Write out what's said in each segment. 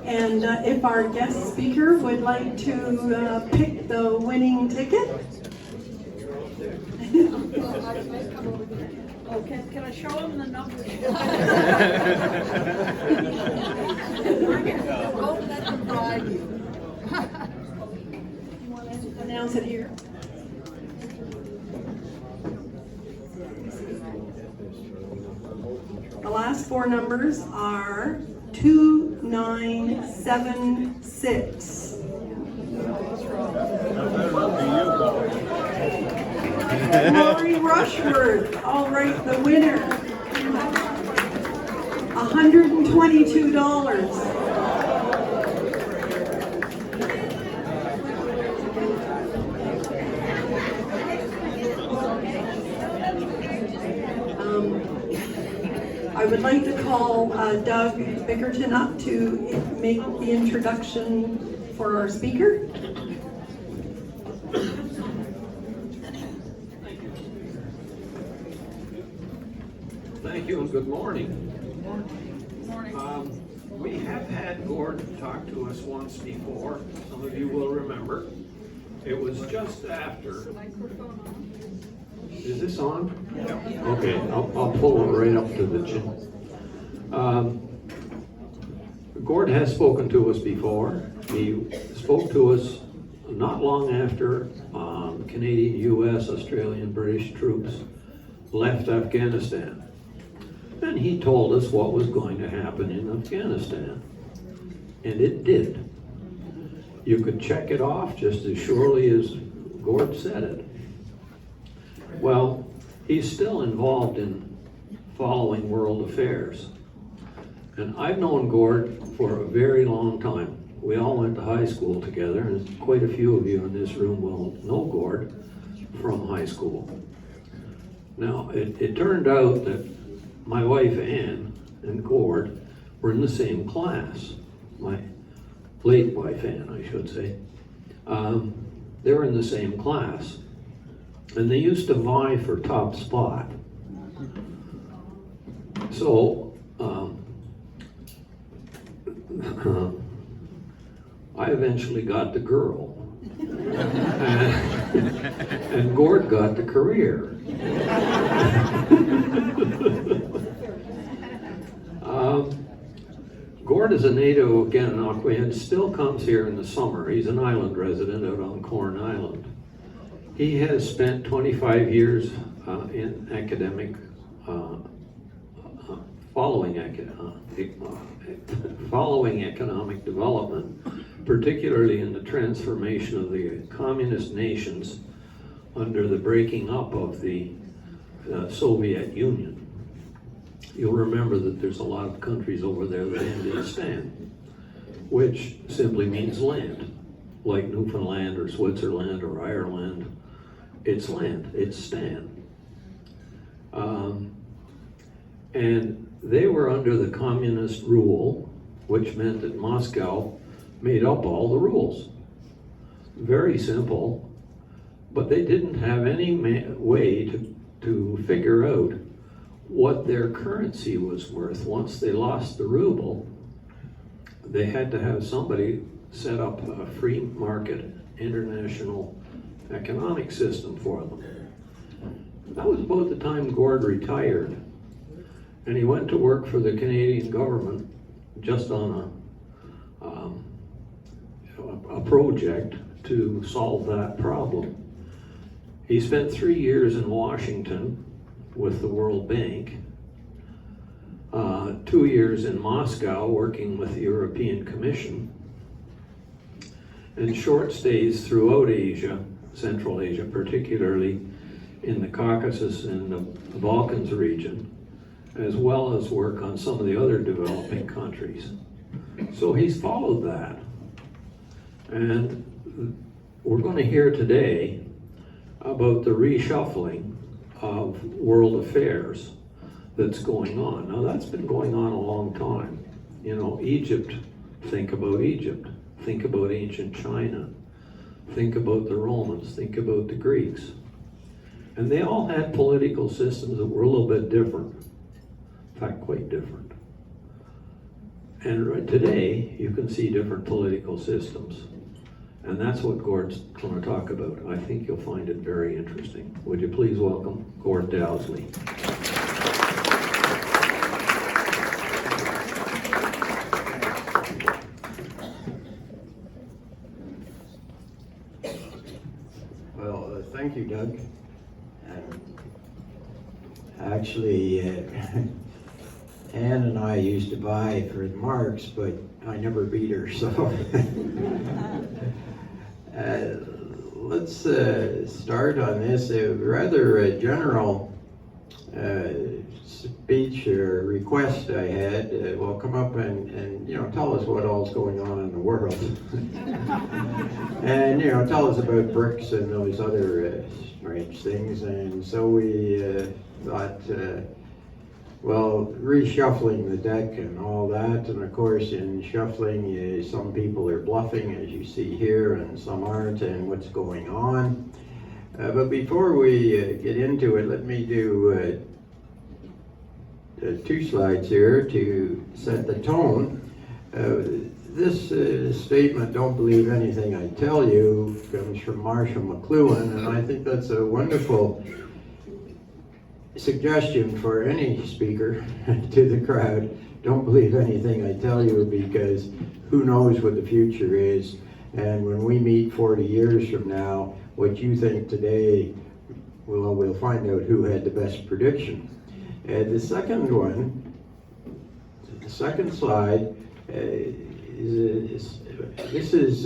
And if our guest speaker would like to pick the winning ticket. Oh, can I show them the numbers? Don't let them bribe you. You want to announce it here? The last four numbers are 2976. Lori Rushworth, all right, the winner. $122. I would like to call Doug Bickerton up to make the introduction for our speaker. Thank you and good morning. Good morning. We have had GORD talk to us once before. Some of you will remember. It was just after. Is this on? Yeah. Okay, I'll pull it right up to the chin. GORD has spoken to us before. He spoke to us not long after Canadian, US, Australian, British troops left Afghanistan. And he told us what was going to happen in Afghanistan. And it did. You could check it off just as surely as GORD said it. Well, he's still involved in following world affairs. And I've known GORD for a very long time. We all went to high school together, and quite a few of you in this room will know GORD from high school. Now, it turned out that my wife Ann and GORD were in the same class. My late wife Ann, I should say. They were in the same class. And they used to vie for top spot. So, I eventually got the girl. And GORD got the career. GORD is a native of Gananoque and still comes here in the summer. He's an island resident out on Corn Island. He has spent 25 years in academic, following economic development, particularly in the transformation of the communist nations under the breaking up of the Soviet Union. You'll remember that there's a lot of countries over there that end in Stan, which simply means land, like Newfoundland or Switzerland or Ireland. It's land, it's Stan. And they were under the communist rule, which meant that Moscow made up all the rules. Very simple, but they didn't have any way to figure out what their currency was worth. Once they lost the ruble, they had to have somebody set up a free market international economic system for them. That was about the time GORD retired, and he went to work for the Canadian government just on a project to solve that problem. He spent 3 years in Washington with the World Bank, 2 years in Moscow working with the European Commission, and short stays throughout Asia, Central Asia, particularly in the Caucasus and the Balkans region, as well as work on some of the other developing countries. So he's followed that. And we're going to hear today about the reshuffling of world affairs that's going on. Now that's been going on a long time. You know, Egypt, think about Egypt. Think about ancient China. Think about the Romans. Think about the Greeks. And they all had political systems that were a little bit different. In fact, quite different. And today, you can see different political systems. And that's what Gord's going to talk about. I think you'll find it very interesting. Would you please welcome Gord Dowsley. Well, thank you, Doug. Actually, Ann and I used to buy for the Marks, but I never beat her, so. Let's start on this rather general speech or request I had. Well, come up and tell us what all's going on in the world. And tell us about BRICS and those other strange things. And so we thought, well, reshuffling the deck and all that, and of course in shuffling some people are bluffing, as you see here, and some aren't, and what's going on. But before we get into it, let me do 2 slides here to set the tone. This statement, "Don't believe anything I tell you," comes from Marshall McLuhan, and I think that's a wonderful suggestion for any speaker to the crowd. Don't believe anything I tell you, because who knows what the future is. And when we meet 40 years from now, what you think today, well, we'll find out who had the best prediction. The second one, the second slide, this is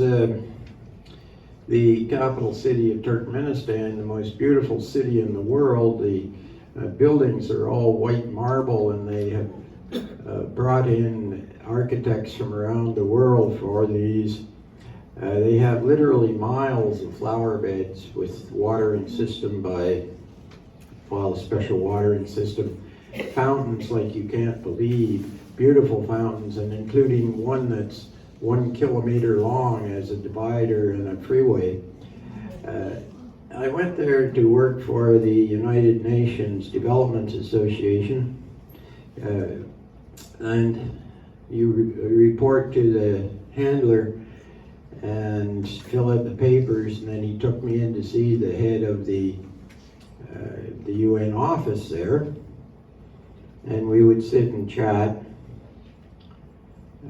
the capital city of Turkmenistan, the most beautiful city in the world. The buildings are all white marble, and they have brought in architects from around the world for these. They have literally miles of flower beds with watering system by, well, a special watering system. Fountains like you can't believe, beautiful fountains, and including one that's 1 kilometer long as a divider and a freeway. I went there to work for the United Nations Development Association, and you report to the handler and fill out the papers, and then he took me in to see the head of the UN office there, and we would sit and chat,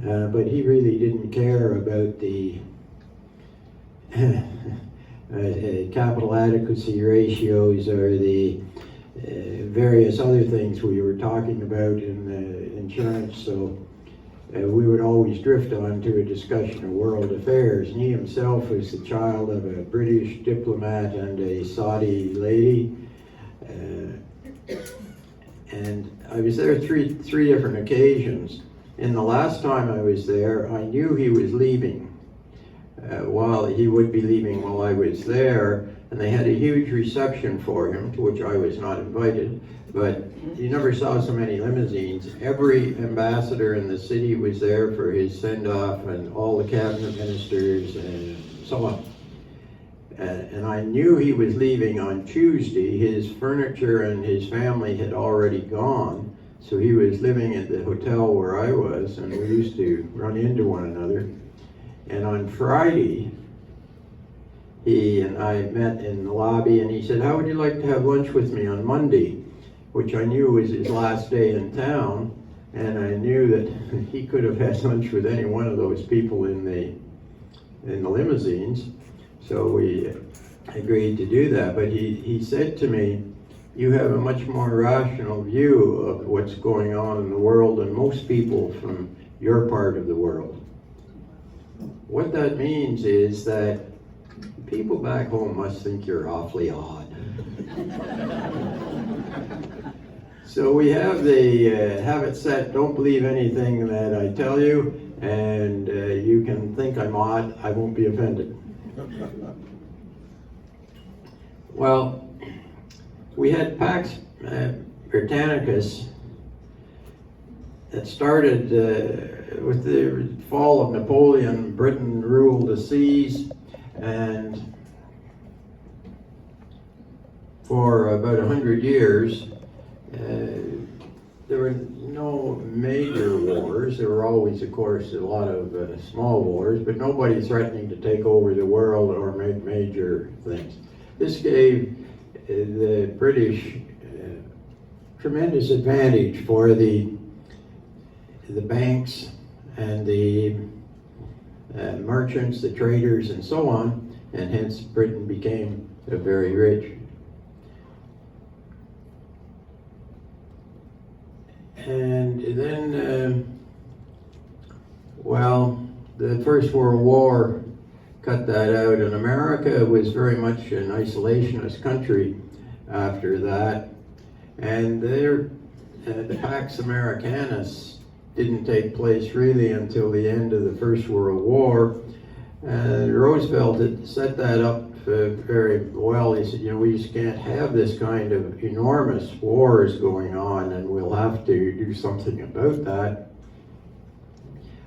but he really didn't care about the capital adequacy ratios or the various other things we were talking about in the insurance, so we would always drift on to a discussion of world affairs. And he himself was the child of a British diplomat and a Saudi lady, and I was there three different occasions. And the last time I was there, I knew he was leaving. While he would be leaving while I was there, and they had a huge reception for him, to which I was not invited, but you never saw so many limousines. Every ambassador in the city was there for his send-off, and all the cabinet ministers and so on. And I knew he was leaving on Tuesday. His furniture and his family had already gone, so he was living at the hotel where I was, and we used to run into one another. And on Friday, he and I met in the lobby, and he said, "How would you like to have lunch with me on Monday?" Which I knew was his last day in town, and I knew that he could have had lunch with any one of those people in the limousines. So we agreed to do that. But he said to me, "You have a much more rational view of what's going on in the world than most people from your part of the world." What that means is that people back home must think you're awfully odd. So we have have it set, don't believe anything that I tell you, and you can think I'm odd, I won't be offended. Well, we had Pax Britannicus that started with the fall of Napoleon. Britain ruled the seas, and for about 100 years, there were no major wars. There were always, of course, a lot of small wars, but nobody threatening to take over the world or make major things. This gave the British tremendous advantage for the banks and the merchants, the traders, and so on, and hence Britain became very rich. And then, well, the First World War cut that out, and America was very much an isolationist country after that. And the Pax Americanus didn't take place really until the end of the First World War. Roosevelt had set that up very well. He said, you know, we just can't have this kind of enormous wars going on, and we'll have to do something about that.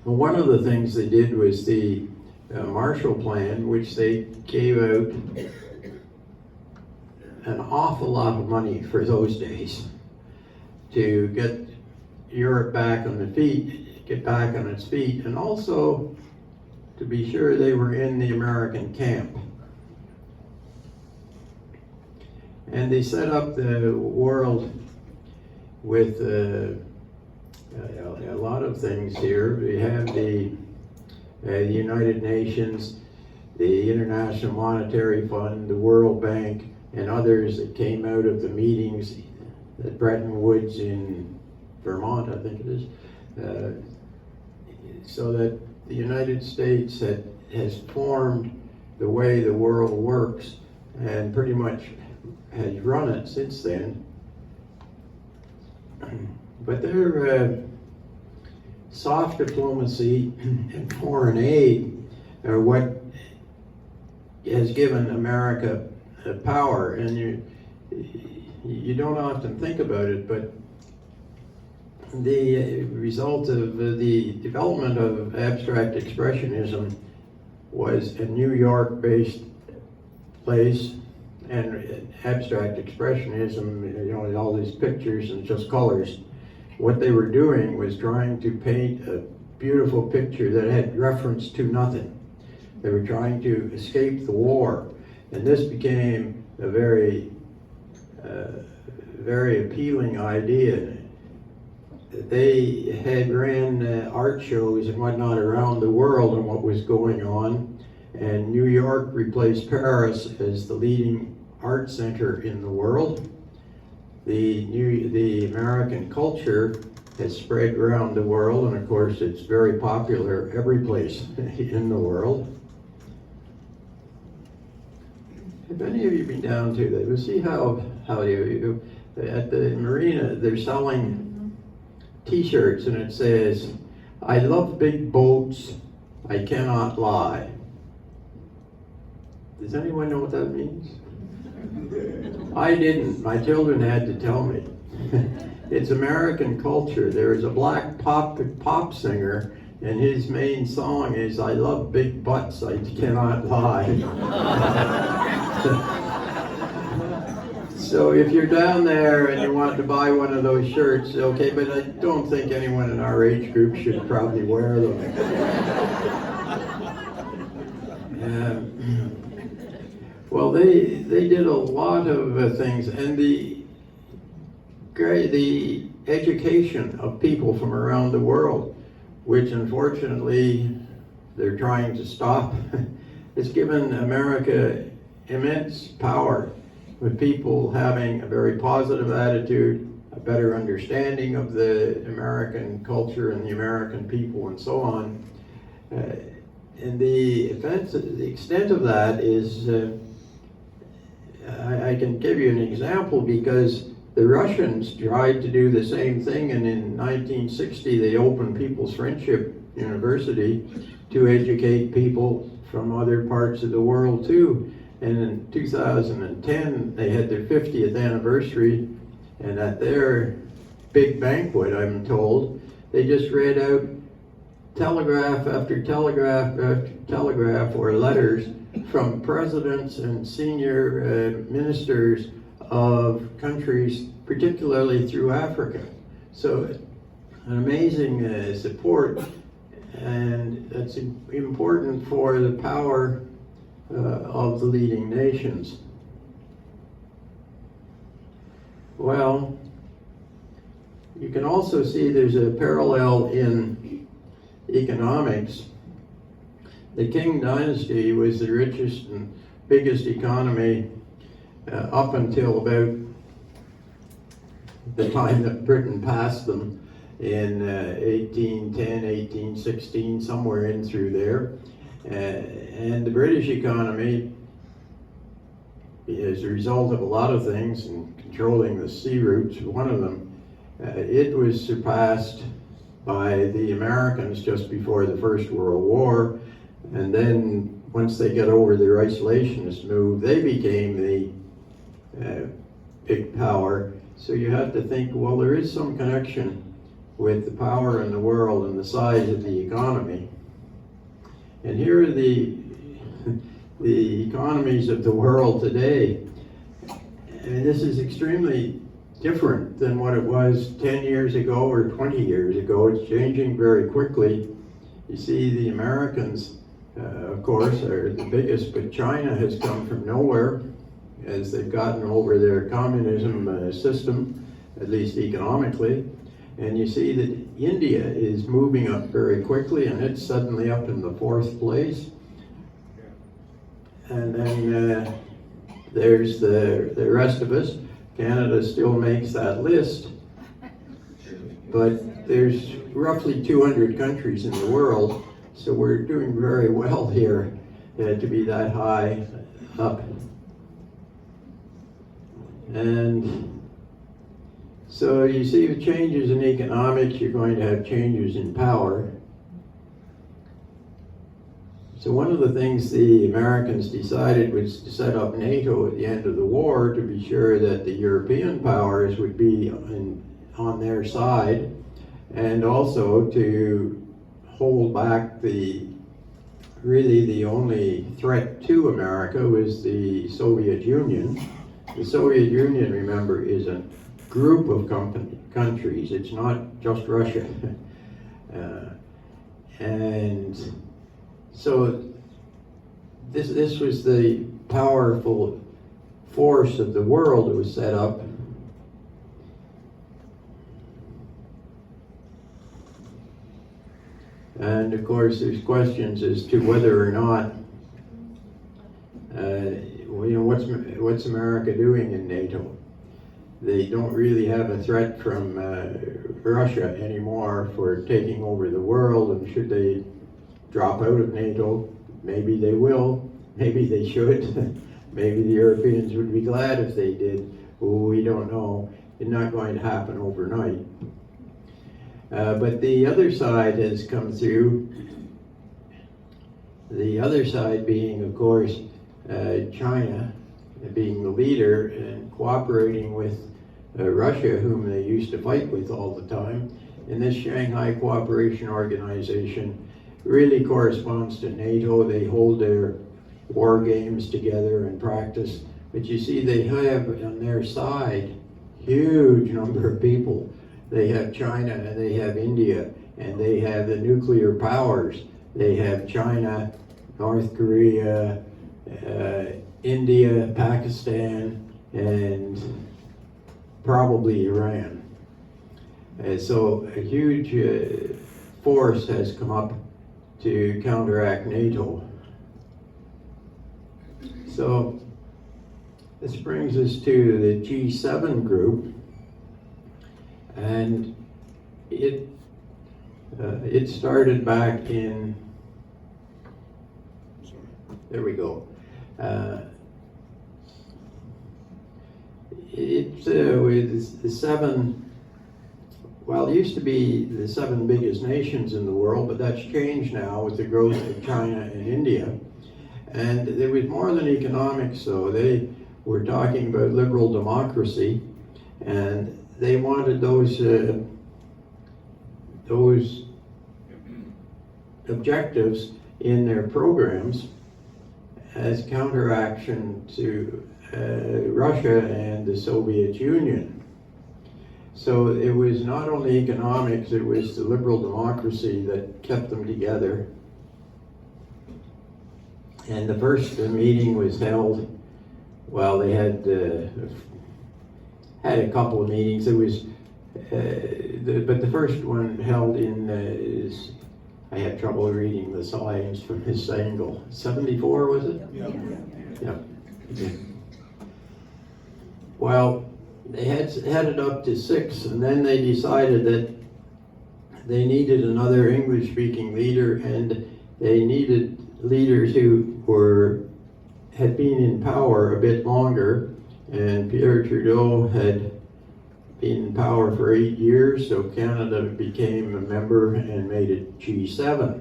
Well, one of the things they did was the Marshall Plan, which they gave out an awful lot of money for those days to get Europe back on the feet, get back on its feet, and also to be sure they were in the American camp. And they set up the world with a lot of things here. We have the United Nations, the International Monetary Fund, the World Bank, and others that came out of the meetings at Bretton Woods in Vermont, I think it is, so that the United States has formed the way the world works and pretty much has run it since then. But their soft diplomacy and foreign aid are what has given America power, and you don't often think about it, but the result of the development of abstract expressionism was a New York-based place, and abstract expressionism, you know, all these pictures and just colors. What they were doing was trying to paint a beautiful picture that had reference to nothing. They were trying to escape the war, and this became a very appealing idea. They had ran art shows and whatnot around the world on what was going on, and New York replaced Paris as the leading art center in the world. The American culture has spread around the world, and of course it's very popular every place in the world. Have any of you been down to that? We'll see how you at the marina they're selling T-shirts, and it says, "I love big boats, I cannot lie." Does anyone know what that means? I didn't. My children had to tell me. It's American culture. There is a black pop singer, and his main song is, "I love big butts, I cannot lie." So if you're down there and you want to buy one of those shirts, okay, but I don't think anyone in our age group should probably wear them. Well, they did a lot of things, and the education of people from around the world, which unfortunately they're trying to stop, has given America immense power, with people having a very positive attitude, a better understanding of the American culture and the American people and so on. And the extent of that is, I can give you an example, because the Russians tried to do the same thing, and in 1960 they opened People's Friendship University to educate people from other parts of the world too. And in 2010 they had their 50th anniversary, and at their big banquet, I'm told, they just read out telegraph after telegraph after telegraph, or letters from presidents and senior ministers of countries, particularly through Africa. So an amazing support, and that's important for the power of the leading nations. Well, you can also see there's a parallel in economics. The Qing dynasty was the richest and biggest economy up until about the time that Britain passed them in 1810, 1816, somewhere in through there. And the British economy, as a result of a lot of things, and controlling the sea routes, one of them, it was surpassed by the Americans just before the First World War. And then once they got over their isolationist move, they became the big power. So you have to think, well, there is some connection with the power in the world and the size of the economy. And here are the economies of the world today. And this is extremely different than what it was 10 years ago or 20 years ago. It's changing very quickly. You see the Americans, of course, are the biggest, but China has come from nowhere as they've gotten over their communism system, at least economically. And you see that India is moving up very quickly, and it's suddenly up in the 4th place. And then there's the rest of us. Canada still makes that list, but there's roughly 200 countries in the world, so we're doing very well here to be that high up. And so you see the changes in economics, you're going to have changes in power. So one of the things the Americans decided was to set up NATO at the end of the war to be sure that the European powers would be on their side, and also to hold back really the only threat to America was the Soviet Union. The Soviet Union, remember, is a group of countries. It's not just Russia. And so this was the powerful force of the world that was set up. And of course there's questions as to whether or not what's America doing in NATO? They don't really have a threat from Russia anymore for taking over the world, and should they drop out of NATO, maybe they will, maybe they should. Maybe the Europeans would be glad if they did. We don't know. It's not going to happen overnight. But the other side has come through. The other side being, of course, China being the leader and cooperating with Russia, whom they used to fight with all the time. And this Shanghai Cooperation Organization really corresponds to NATO. They hold their war games together and practice. But you see, they have on their side huge number of people. They have China and they have India, and they have the nuclear powers. They have China, North Korea, India, Pakistan, and probably Iran. And so a huge force has come up to counteract NATO. So this brings us to the G7 group, and it started back in, there we go. It's with the seven, well, it used to be the 7 biggest nations in the world, but that's changed now with the growth of China and India. And there was more than economics, so they were talking about liberal democracy, and they wanted those objectives in their programs as counteraction to Russia and the Soviet Union. So it was not only economics, it was the liberal democracy that kept them together. And the first meeting was held, well, they had a couple of meetings. It was, but the first one held in, I had trouble reading the signs from this angle. 74, was it? Yeah. Well, they had it up to 6, and then they decided that they needed another English-speaking leader, and they needed leaders who had been in power a bit longer, and Pierre Trudeau had been in power for 8 years, so Canada became a member and made it G7.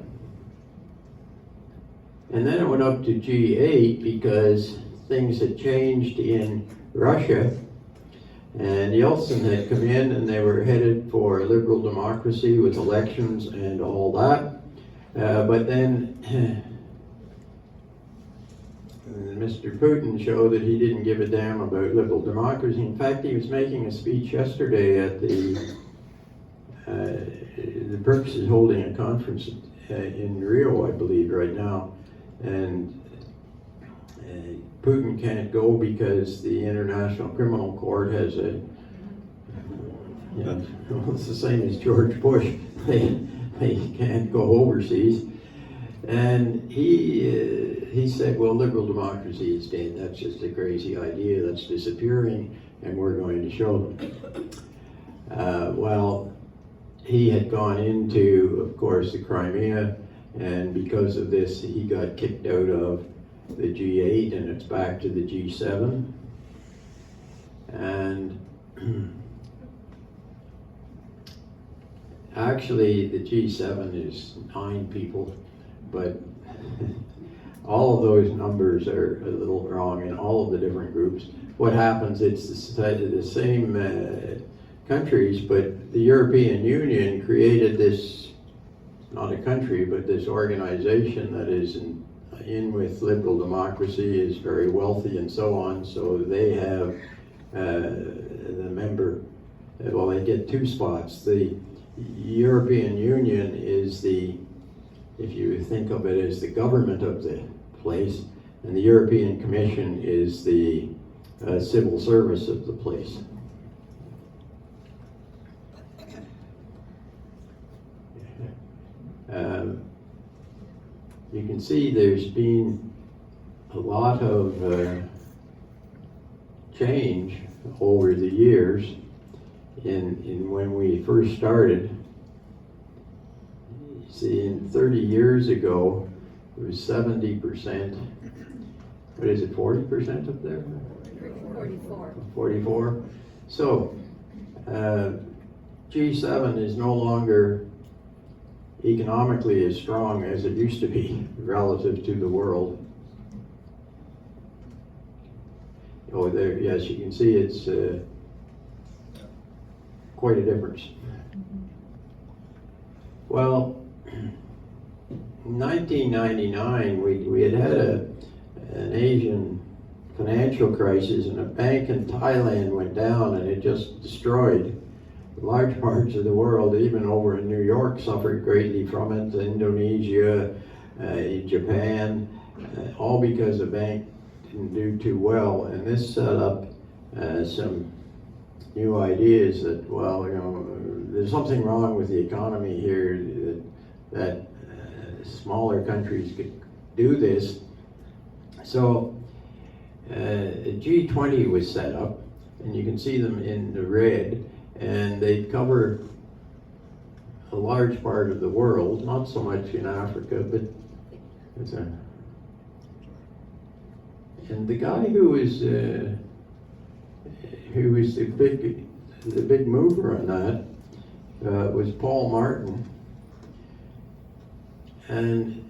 And then it went up to G8 because things had changed in Russia, and Yeltsin had come in and they were headed for liberal democracy with elections and all that. But then Mr. Putin showed that he didn't give a damn about liberal democracy. In fact, he was making a speech yesterday at the PERCS is holding a conference in Rio, I believe, right now. And Putin can't go because the International Criminal Court has a, it's the same as George Bush. They can't go overseas. And he said, well, liberal democracy is dead. That's just a crazy idea. That's disappearing, and we're going to show them. Well, he had gone into, of course, the Crimea, and because of this, he got kicked out of the G8, and it's back to the G7. And actually, the G7 is 9 people, but all of those numbers are a little wrong in all of the different groups. What happens, it's the same countries, but the European Union created this, not a country, but this organization that is in with liberal democracy, is very wealthy and so on, so they have the member, well, they get 2 spots. The European Union is the, if you think of it as the government of the place, and the European Commission is the civil service of the place. You can see there's been a lot of change over the years. In when we first started, see, in 30 years ago, it was 70%. What is it, 40% up there? 44. 44. So, G7 is no longer economically as strong as it used to be relative to the world. Oh, there, yes, you can see it's quite a difference. Well, in 1999, we had an Asian financial crisis, and a bank in Thailand went down, and it just destroyed large parts of the world. Even over in New York suffered greatly from it. Indonesia, Japan, all because the bank didn't do too well. And this set up some new ideas that, well, there's something wrong with the economy here, that smaller countries could do this. So G20 was set up, and you can see them in the red, and they cover a large part of the world, not so much in Africa, but it's and the guy who was the big mover on that was Paul Martin, and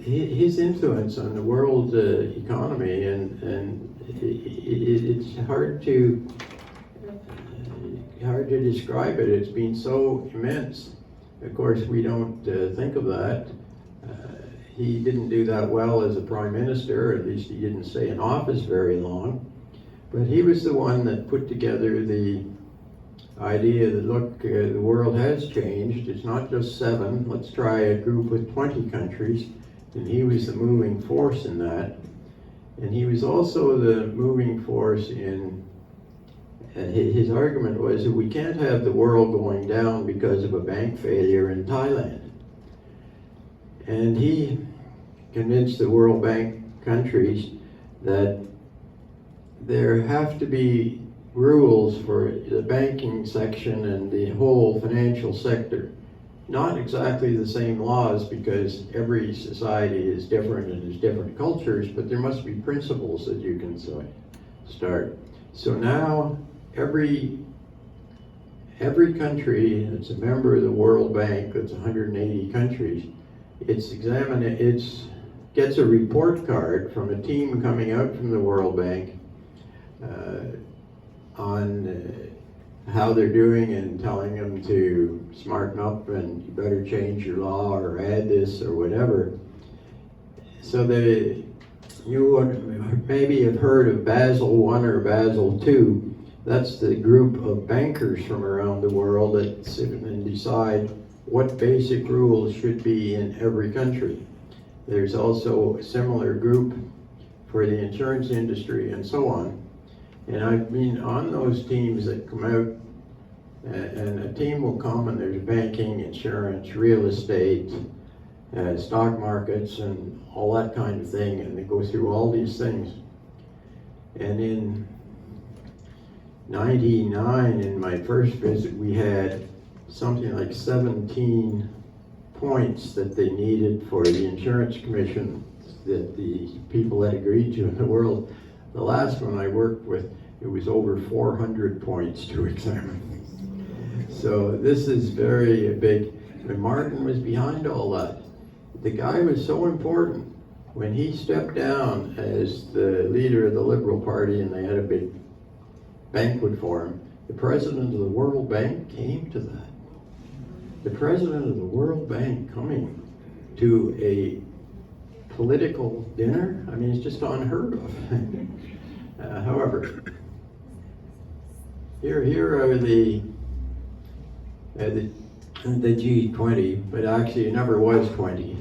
his influence on the world economy, and it's hard to describe it. It's been so immense. Of course, we don't think of that. He didn't do that well as a prime minister, or at least he didn't stay in office very long. But he was the one that put together the idea that, look, the world has changed. It's not just 7. Let's try a group with 20 countries. And he was the moving force in that. And he was also the moving force in, his argument was that we can't have the world going down because of a bank failure in Thailand. And he convinced the World Bank countries that there have to be rules for the banking section and the whole financial sector. Not exactly the same laws, because every society is different and has different cultures, but there must be principles that you can start. So now every country that's a member of the World Bank, that's 180 countries, gets a report card from a team coming out from the World Bank on how they're doing, and telling them to smarten up and you better change your law or add this or whatever. So you would maybe have heard of Basel I or Basel II. That's the group of bankers from around the world that sit and decide what basic rules should be in every country. There's also a similar group for the insurance industry and so on. And I've been on those teams that come out, and a team will come and there's banking, insurance, real estate, stock markets, and all that kind of thing, and they go through all these things. And in '99, in my first visit, we had something like 17 points that they needed for the insurance commission that the people had agreed to in the world. The last one I worked with, it was over 400 points to examine. So this is very big. And Martin was behind all that. The guy was so important. When he stepped down as the leader of the Liberal Party and they had a big banquet for him, the president of the World Bank came to that. The president of the World Bank coming to a political dinner, I mean, it's just unheard of. However, here are the G20, but actually it never was 20.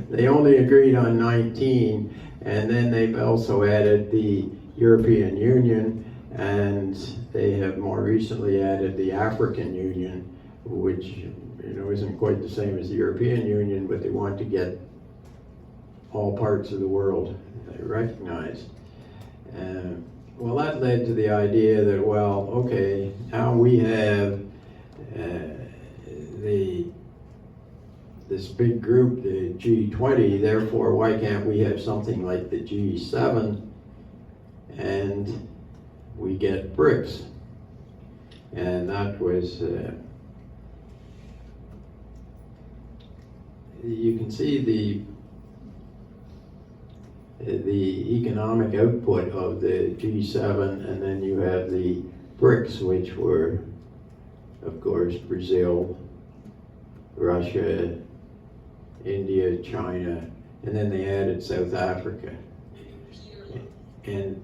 They only agreed on 19, and then they've also added the European Union, and they have more recently added the African Union, which isn't quite the same as the European Union, but they want to get all parts of the world recognized. Well, that led to the idea that, well, okay, now we have this big group, the G20, therefore why can't we have something like the G7 and we get BRICS? And that was, you can see the economic output of the G7, and then you have the BRICS, which were, of course, Brazil, Russia, India, China, and then they added South Africa. And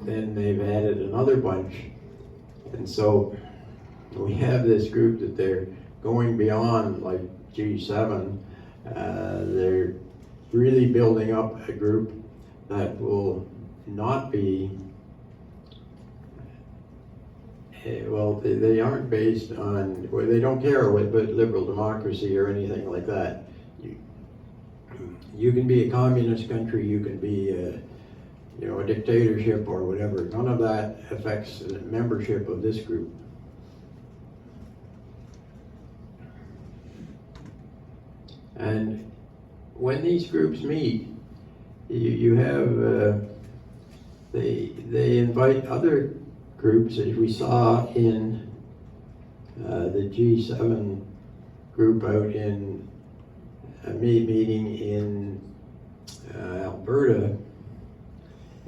then they've added another bunch. And so we have this group that they're going beyond like G7. They're really building up a group that will not be, well, they aren't based on, or they don't care about liberal democracy or anything like that. You can be a communist country, you can be a dictatorship or whatever. None of that affects the membership of this group. And when these groups meet, you have, they invite other groups, as we saw in the G7 group out in a meeting in Alberta,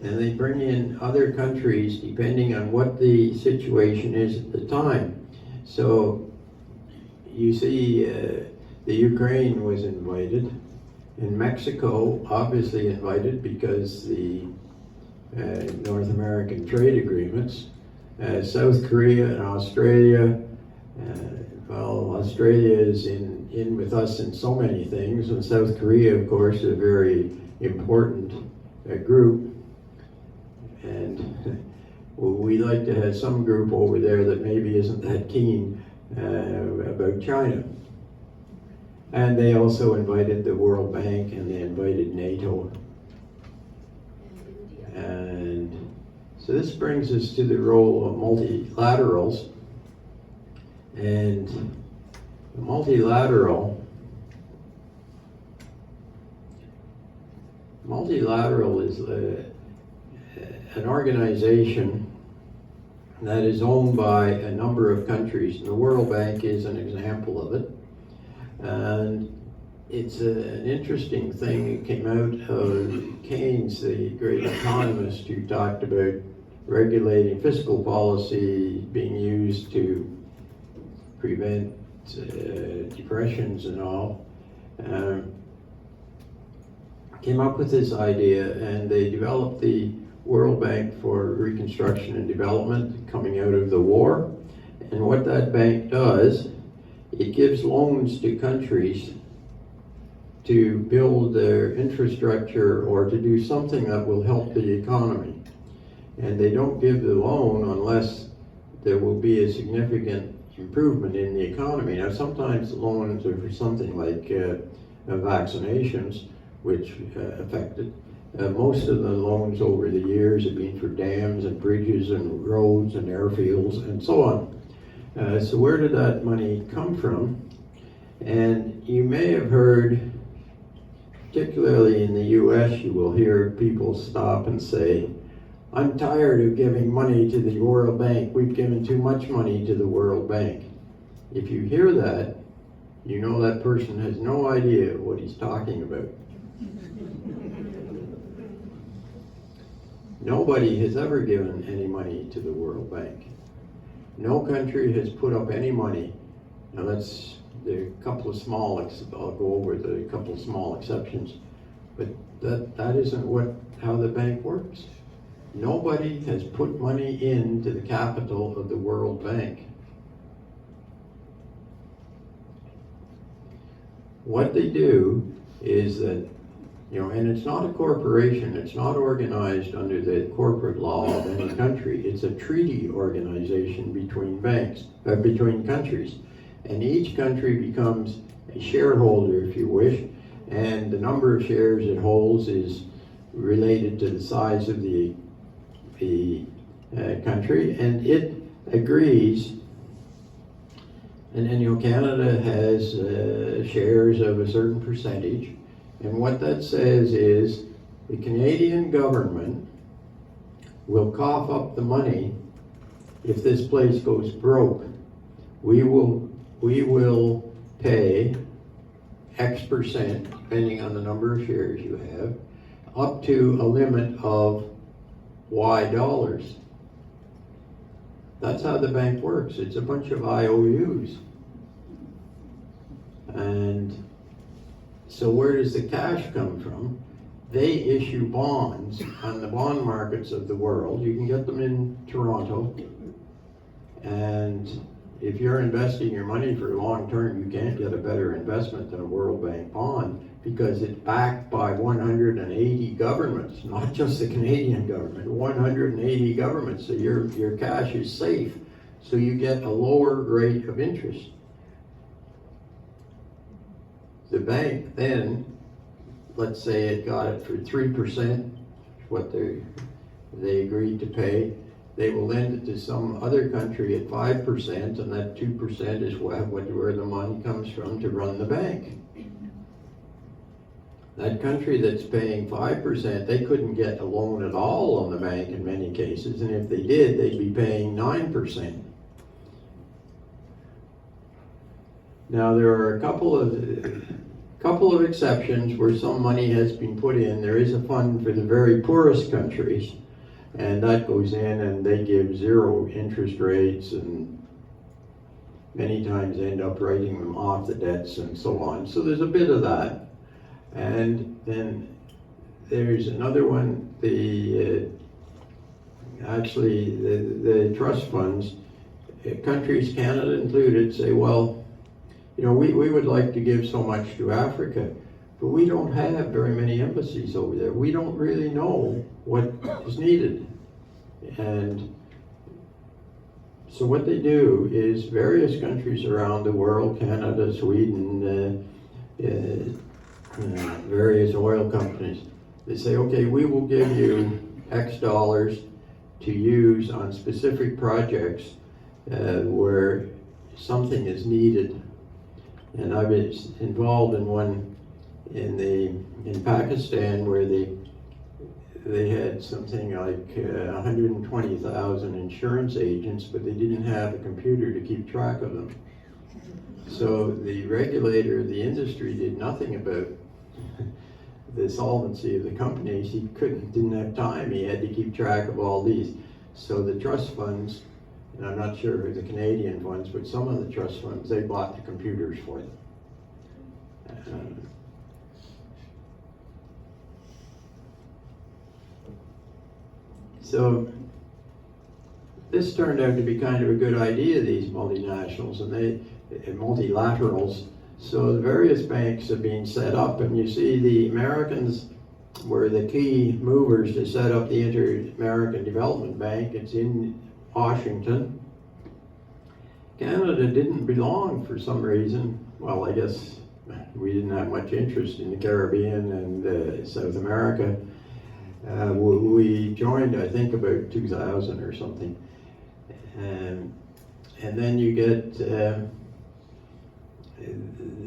and they bring in other countries depending on what the situation is at the time. So you see the Ukraine was invited, and Mexico obviously invited because the North American trade agreements. South Korea and Australia. Well, Australia is in with us in so many things, and South Korea, of course, is a very important group. And we like to have some group over there that maybe isn't that keen about China. And they also invited the World Bank, and they invited NATO. And so this brings us to the role of multilaterals. And multilateral is an organization that is owned by a number of countries. And the World Bank is an example of it. And it's an interesting thing. It came out of Keynes, the great economist, who talked about regulating fiscal policy being used to prevent depressions and all. Came up with this idea, and they developed the World Bank for Reconstruction and Development coming out of the war. And what that bank does, it gives loans to countries to build their infrastructure or to do something that will help the economy. And they don't give the loan unless there will be a significant improvement in the economy. Now, sometimes the loans are for something like vaccinations, which affected. Most of the loans over the years have been for dams and bridges and roads and airfields and so on. So where did that money come from? And you may have heard, particularly in the US, you will hear people stop and say, I'm tired of giving money to the World Bank. We've given too much money to the World Bank. If you hear that, you know that person has no idea what he's talking about. Nobody has ever given any money to the World Bank. No country has put up any money. Now that's, there are a couple of small, I'll go over the couple of small exceptions, but that isn't how the bank works. Nobody has put money into the capital of the World Bank. What they do is that, and it's not a corporation, it's not organized under the corporate law of any country. It's a treaty organization between between countries. And each country becomes a shareholder, if you wish, and the number of shares it holds is related to the size of the country, and it agrees. And then, Canada has shares of a certain percentage. And what that says is the Canadian government will cough up the money if this place goes broke. We will pay X percent, depending on the number of shares you have, up to a limit of Y dollars. That's how the bank works. It's a bunch of IOUs. And so where does the cash come from? They issue bonds on the bond markets of the world. You can get them in Toronto. And if you're investing your money for long term, you can't get a better investment than a World Bank bond, because it's backed by 180 governments, not just the Canadian government, 180 governments. So your cash is safe. So you get a lower rate of interest. The bank then, let's say it got it for 3%, what they agreed to pay. They will lend it to some other country at 5%, and that 2% is where the money comes from to run the bank. That country that's paying 5%, they couldn't get a loan at all on the bank in many cases, and if they did, they'd be paying 9%. Now there are a couple of exceptions where some money has been put in. There is a fund for the very poorest countries, and that goes in and they give 0 interest rates, and many times end up writing them off the debts and so on. So there's a bit of that. And then there's another one, actually the trust funds, countries, Canada included, say, well, you know, we would like to give so much to Africa, but we don't have very many embassies over there. We don't really know what is needed. And so what they do is various countries around the world, Canada, Sweden, various oil companies, they say, okay, we will give you X dollars to use on specific projects where something is needed. And I was involved in one in Pakistan where they had something like 120,000 insurance agents, but they didn't have a computer to keep track of them. So the regulator, the industry, did nothing about the solvency of the companies. He didn't have time. He had to keep track of all these. So the trust funds, and I'm not sure the Canadian ones, but some of the trust funds, they bought the computers for them. So this turned out to be kind of a good idea, these multinationals and multilaterals. So the various banks have been set up, and you see the Americans were the key movers to set up the Inter-American Development Bank. It's in Washington. Canada didn't belong for some reason. Well, I guess we didn't have much interest in the Caribbean and South America. We joined, I think, about 2000 or something. And then you get,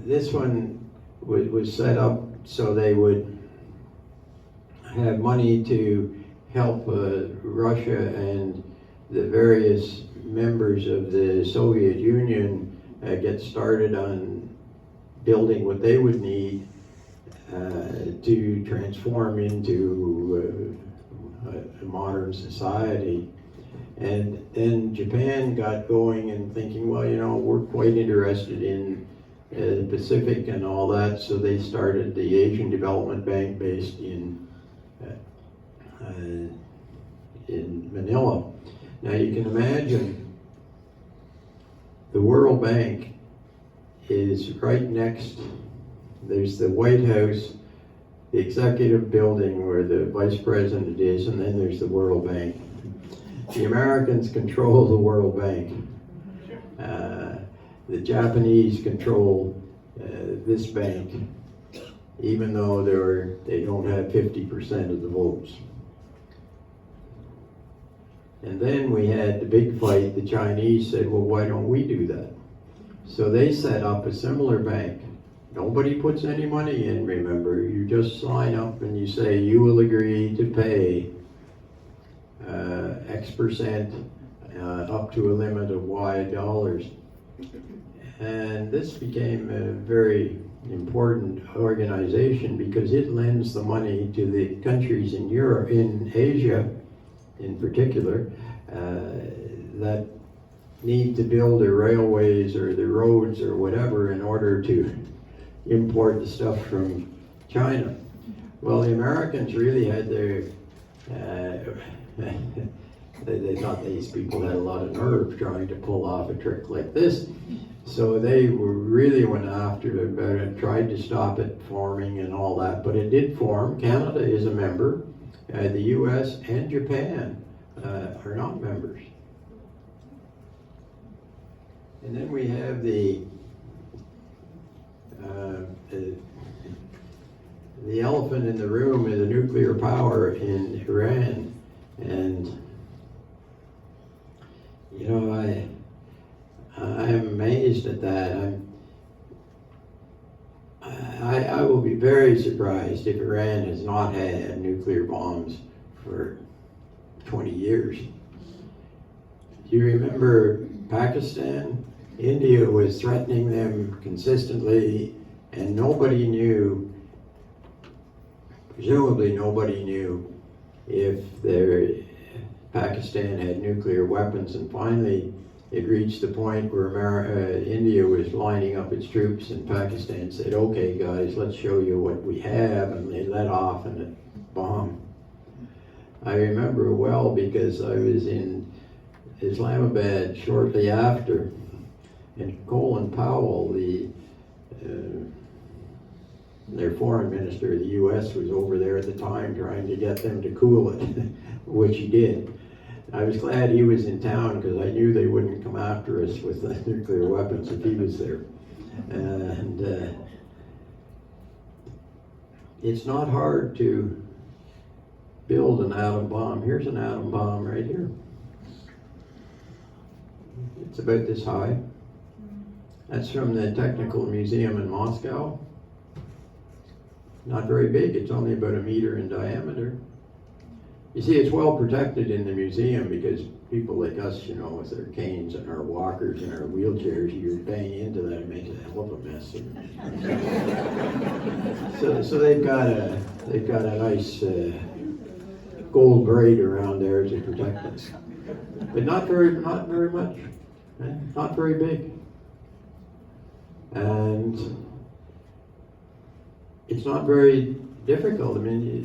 this one was set up so they would have money to help Russia and the various members of the Soviet Union get started on building what they would need to transform into a modern society. And then Japan got going and thinking, well, you know, we're quite interested in the Pacific and all that, so they started the Asian Development Bank based in Manila. Now you can imagine the World Bank is right next. There's the White House, the executive building where the vice president is, and then there's the World Bank. The Americans control the World Bank. The Japanese control this bank, even though they don't have 50% of the votes. And then we had the big fight. The Chinese said, well, why don't we do that? So they set up a similar bank. Nobody puts any money in, remember. You just sign up and you say you will agree to pay X% up to a limit of Y dollars. And this became a very important organization because it lends the money to the countries in Europe, in Asia in particular, that need to build their railways or the roads or whatever in order to import the stuff from China. Well, the Americans really had their, they thought these people had a lot of nerve trying to pull off a trick like this. So they really went after it and tried to stop it forming and all that, but it did form. Canada is a member. The US and Japan are not members. And then we have the elephant in the room is the nuclear power in Iran. And you know, I'm amazed at that. I will be very surprised if Iran has not had nuclear bombs for 20 years. Do you remember Pakistan? India was threatening them consistently, and nobody knew, presumably nobody knew, if Pakistan had nuclear weapons. And finally it reached the point where India was lining up its troops, and Pakistan said, okay guys, let's show you what we have, and they let off and it bombed. I remember well because I was in Islamabad shortly after, and Colin Powell, their foreign minister of the U.S. was over there at the time trying to get them to cool it, which he did. I was glad he was in town because I knew they wouldn't come after us with the nuclear weapons if he was there. And it's not hard to build an atom bomb. Here's an atom bomb right here. It's about this high. That's from the Technical Museum in Moscow. Not very big, it's only about 1 meter in diameter. You see, it's well protected in the museum because people like us, you know, with their canes and our walkers and our wheelchairs, you bang into that, it makes a hell of a mess. So they've got a nice gold braid around there to protect us, but not very much, not very big, and it's not very difficult. I mean,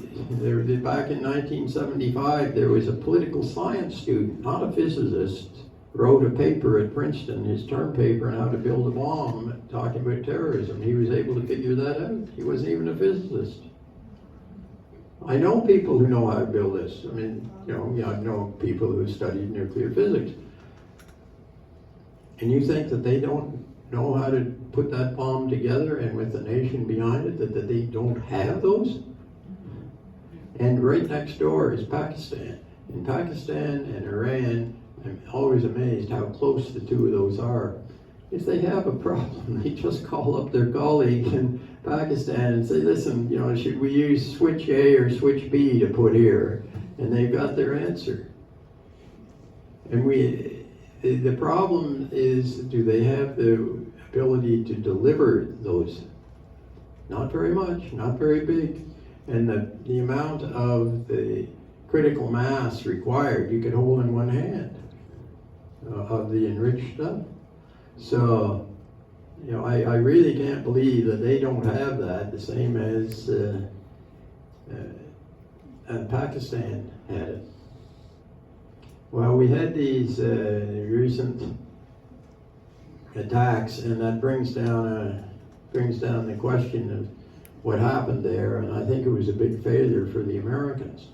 back in 1975, there was a political science student, not a physicist, wrote a paper at Princeton, his term paper on how to build a bomb, talking about terrorism. He was able to figure that out. He wasn't even a physicist. I know people who know how to build this. I mean, you know, I know people who studied nuclear physics. And you think that they don't know how to put that bomb together, and with the nation behind it, that they don't have those? And right next door is Pakistan. In Pakistan and Iran, I'm always amazed how close the two of those are. If they have a problem, they just call up their colleague in Pakistan and say, listen, you know, should we use switch A or switch B to put here? And they've got their answer. And the problem is, do they have the ability to deliver those? Not very much, not very big. And the amount of the critical mass required, you could hold in one hand of the enriched stuff. So, you know, I really can't believe that they don't have that, the same as Pakistan had it. Well, we had these recent attacks, and that brings down the question of what happened there, and I think it was a big failure for the Americans.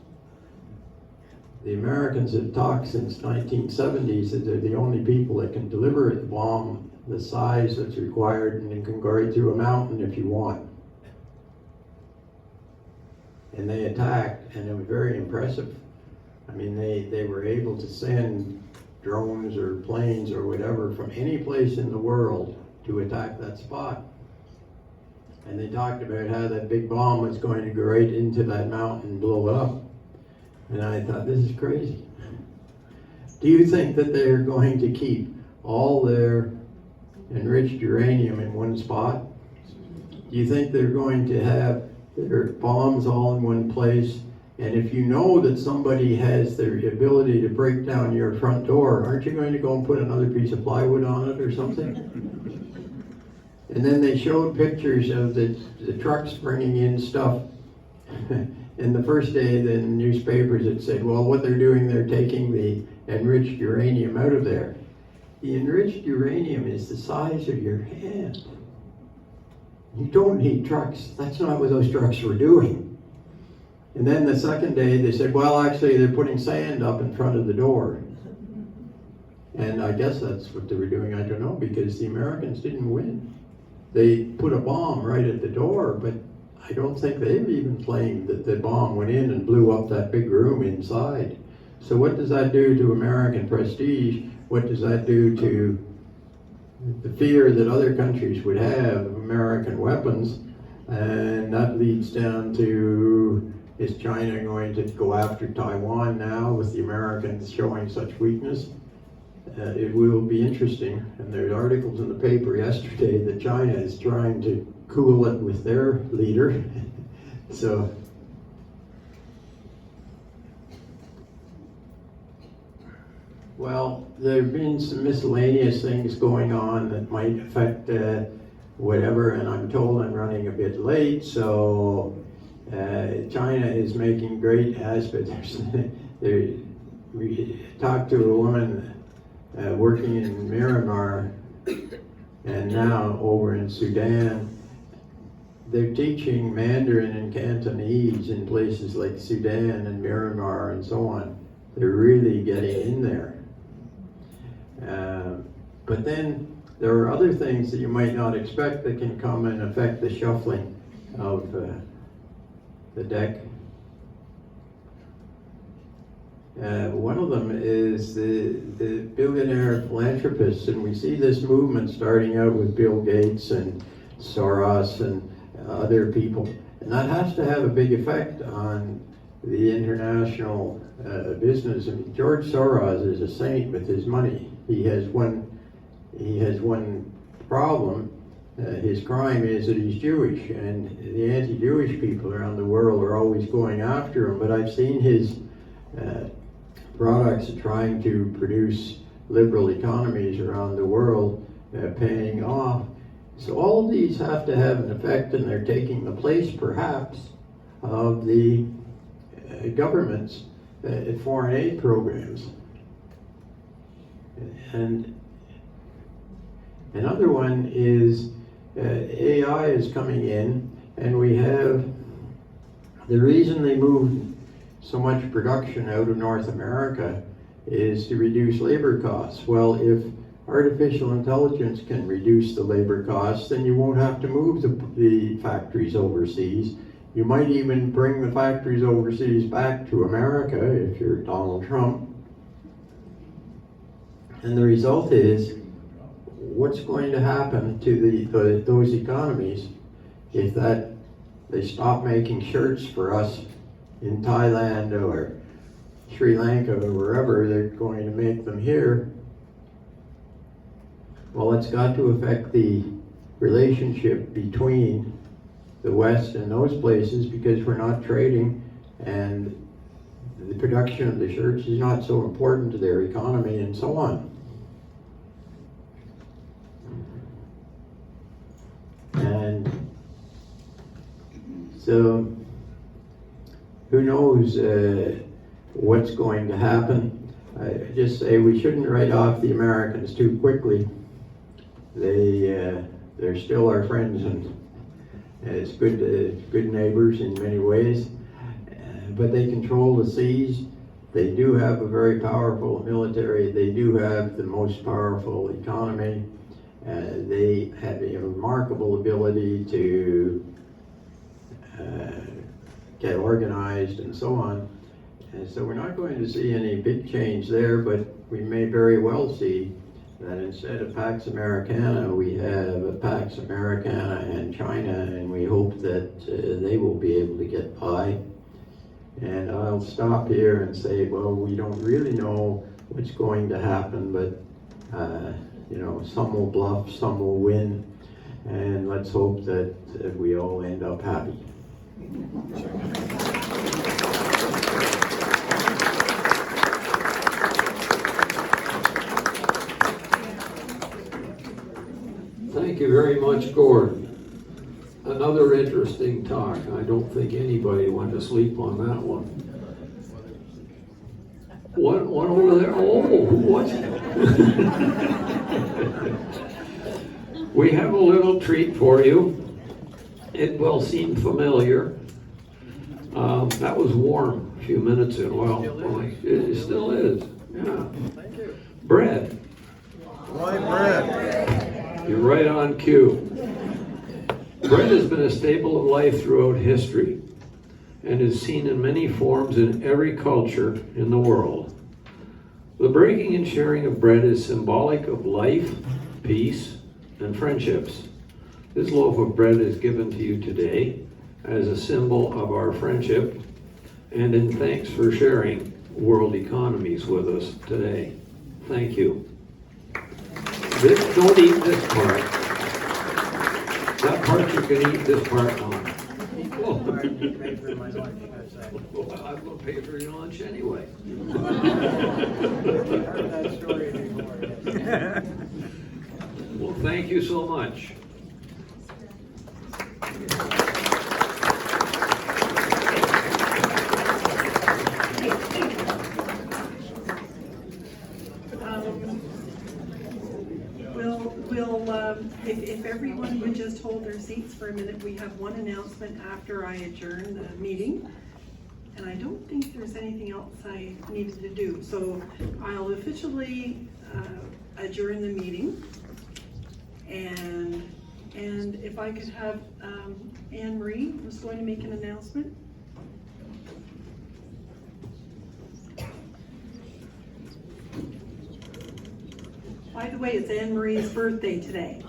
The Americans have talked since 1970s that they're the only people that can deliver a bomb the size that's required, and it can go right through a mountain if you want. And they attacked, and it was very impressive. I mean, they were able to send drones or planes or whatever from any place in the world to attack that spot. And they talked about how that big bomb was going to go right into that mountain and blow it up. And I thought, this is crazy. Do you think that they're going to keep all their enriched uranium in one spot? Do you think they're going to have their bombs all in one place? And if you know that somebody has the ability to break down your front door, aren't you going to go and put another piece of plywood on it or something? And then they showed pictures of the trucks bringing in stuff. And the first day, the newspapers had said, well, what they're doing, they're taking the enriched uranium out of there. The enriched uranium is the size of your hand. You don't need trucks. That's not what those trucks were doing. And then the second day, they said, well, actually, they're putting sand up in front of the door. And I guess that's what they were doing, I don't know, because the Americans didn't win. They put a bomb right at the door, but I don't think they've even claimed that the bomb went in and blew up that big room inside. So what does that do to American prestige? What does that do to the fear that other countries would have of American weapons? And that leads down to, is China going to go after Taiwan now with the Americans showing such weakness? It will be interesting, and there are articles in the paper yesterday that China is trying to cool it with their leader. So, well, there have been some miscellaneous things going on that might affect whatever, and I'm told I'm running a bit late, so China is making great aspects. We talked to a woman working in Myanmar and now over in Sudan. They're teaching Mandarin and Cantonese in places like Sudan and Myanmar and so on. They're really getting in there. But then there are other things that you might not expect that can come and affect the shuffling of the deck. One of them is the billionaire philanthropists, and we see this movement starting out with Bill Gates and Soros and other people, and that has to have a big effect on the international business. I mean, George Soros is a saint with his money. He has one problem. His crime is that he's Jewish, and the anti-Jewish people around the world are always going after him. But I've seen his products trying to produce liberal economies around the world paying off. So all of these have to have an effect, and they're taking the place, perhaps, of the government's foreign aid programs. And another one is AI is coming in, and we have the reason they moved so much production out of North America is to reduce labor costs. Well, if artificial intelligence can reduce the labor costs, then you won't have to move the factories overseas. You might even bring the factories overseas back to America if you're Donald Trump. And the result is, what's going to happen to those economies if they stop making shirts for us in Thailand or Sri Lanka or wherever they're going to make them here? Well, it's got to affect the relationship between the West and those places, because we're not trading, and the production of the shirts is not so important to their economy and so on. And so who knows what's going to happen. I just say we shouldn't write off the Americans too quickly. They're still our friends, and it's good neighbors in many ways. But they control the seas. They do have a very powerful military. They do have the most powerful economy. They have a remarkable ability to get organized and so on. And so we're not going to see any big change there, but we may very well see that instead of Pax Americana, we have a Pax Americana and China, and we hope that they will be able to get by. And I'll stop here and say, well, we don't really know what's going to happen, but some will bluff, some will win, and let's hope that we all end up happy. Thank you very much, Gord. Another interesting talk. I don't think anybody went to sleep on that one. One over there. Oh, what? We have a little treat for you. It will seem familiar. That was warm a few minutes ago. Well, it still is. Yeah. Bread. Why bread? You're right on cue. Bread has been a staple of life throughout history and is seen in many forms in every culture in the world. The breaking and sharing of bread is symbolic of life, peace, and friendships. This loaf of bread is given to you today as a symbol of our friendship and in thanks for sharing world economies with us today. Thank you. Don't eat this part. That part you can eat, this part not. Well, I'm going to pay for your lunch anyway. Well, thank you so much. just hold their seats for a minute. We have one announcement after I adjourn the meeting. And I don't think there's anything else I needed to do. So I'll officially adjourn the meeting. And if I could have Anne Marie was going to make an announcement. By the way, it's Anne Marie's birthday today.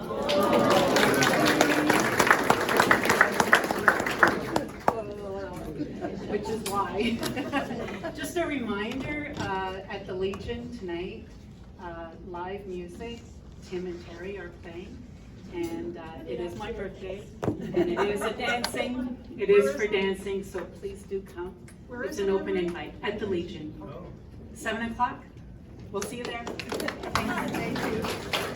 Which is why. Just a reminder, at the Legion tonight, live music, Tim and Terry are playing. And it is my birthday, and it is it is for dancing, so please do come. It's an open invite at the Legion. 7 o'clock, we'll see you there. Thank you.